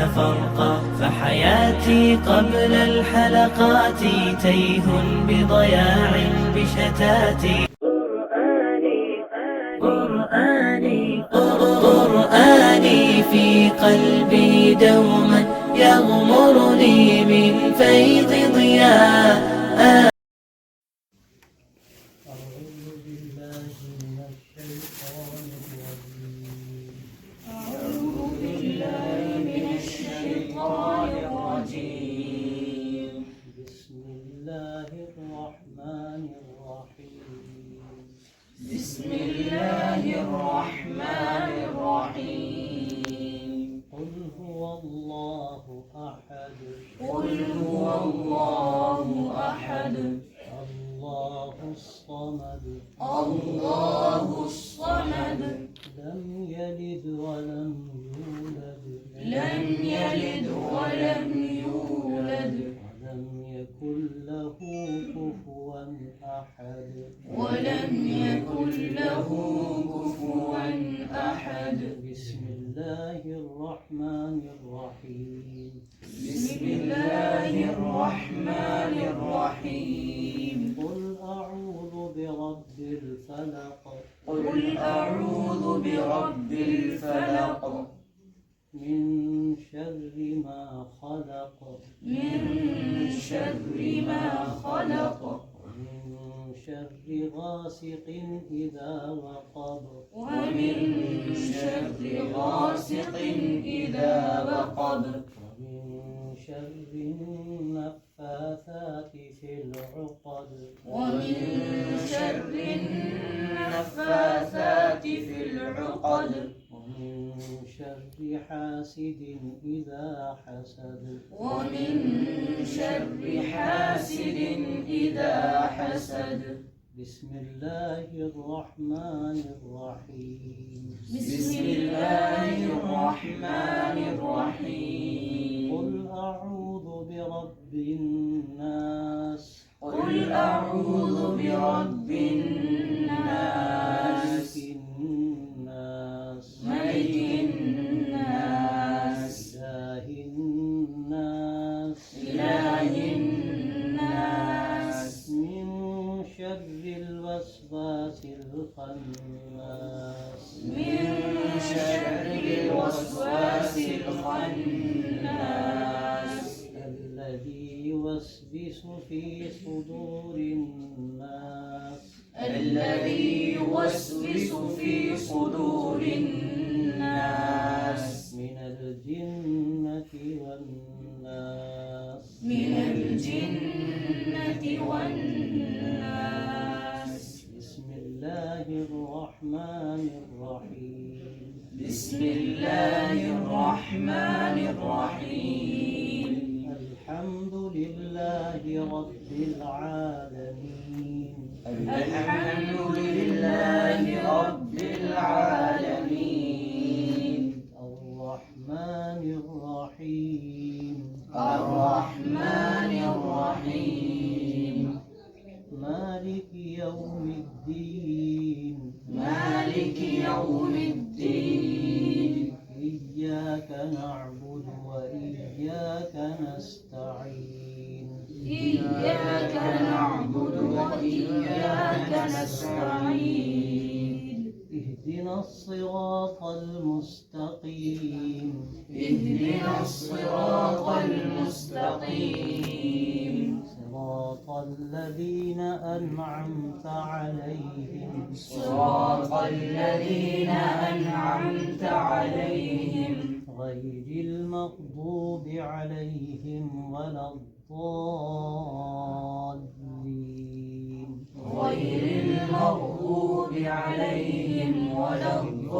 فرقا، فحياتي قبل الحلقات تيه بضياع بشتاتي. قرآني في قلبي دوما يغمرني من فيض ضياء. بسم الله الرحمن الرحيم. قل هو الله أحد. قل هو الله أحد. الله الصمد. الله الصمد. لم يلد ولم يولد. لم يلد ولم يولد. ولم يكن له كفوا أحد. ولم يكن له كفوا أحد. بسم الله الرحمن الرحيم. بسم الله الرحمن الرحيم. قل أعوذ برب الفلق. قل أعوذ برب الفلق. من شر ما خلق. من شر ما خلق. ومن شر غاسق إذا وقب. ومن شر غاسق إذا وقب. ومن شر النفاثات في العقد. ومن شر النفاثات في العقد. ومن شر حاسد إذا حسد. ومن شر حاسد إذا حسد. بسم الله الرحمن الرحيم. بسم الله الرحمن الرحيم. قل أعوذ برب الناس. قل أعوذ برب الناس. ملك الناس. إله الناس. إله الناس. من شر الوسواس الخناس. من شر الوسواس الخناس. الذي يوسوس في صدور الناس. الذي يوسوس في صدور الناس. من الجنة والناس. من الجنة والناس. بسم الله الرحمن الرحيم. بسم الله الرحمن الرحيم. الحمد لله رب العالمين. الحمد لله رب العالمين. الرحمن الرحيم. الرحمن الرحيم. مالك يوم الدين. مالك يوم الدين. إياك نعبد وإياك نستعين. إياك نعبد وإياك نستعين. اهدنا الصراط المستقيم. اهدنا الصراط المستقيم. صراط الذين أنعمت عليهم. صراط الذين أنعمت عليهم. غير المغضوب عليهم ولا الضالين. غير المغضوب عليهم ولا الضالين.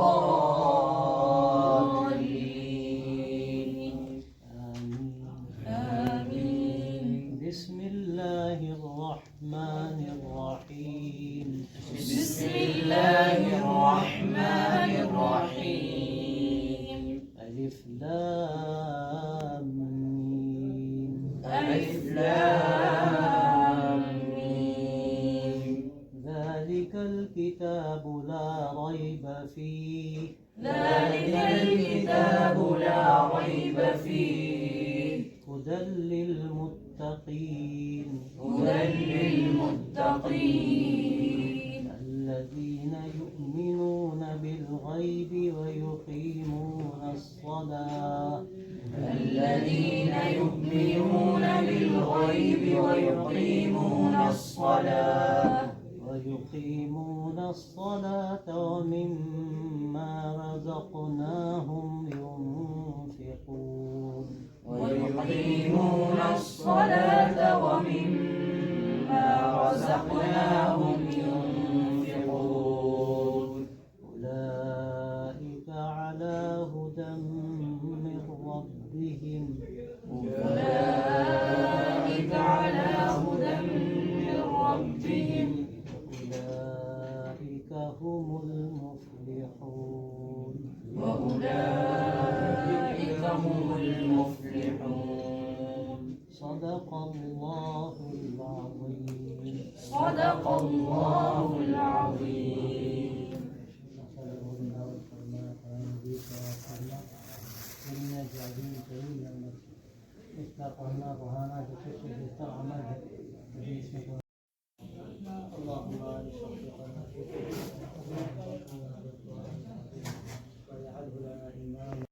آمين. آمين. بسم الله الرحمن الرحيم. بسم الله الرحمن الرحيم. ألف لام ميم. ألف لام ميم. ذلك الكتاب لا ريب فيه. ذلك الكتاب لا ريب ريب فيه هدى للمتقين الذين يؤمنون بالغيب ويقيمون الصلاة الذين يؤمنون بالغيب ويقيمون الصلاة ومما رزقناهم ينفقون ويقيمون الصلاة ومما رزقناهم ينفقون أولئك على هدى من ربهم أولئك على هدى من ربهم أولئك هم المفلحون وأولئك هم المفلحون صدق الله العظيم صدق الله العظيم اللهم بارك وفقنا في واجعله لنا إماما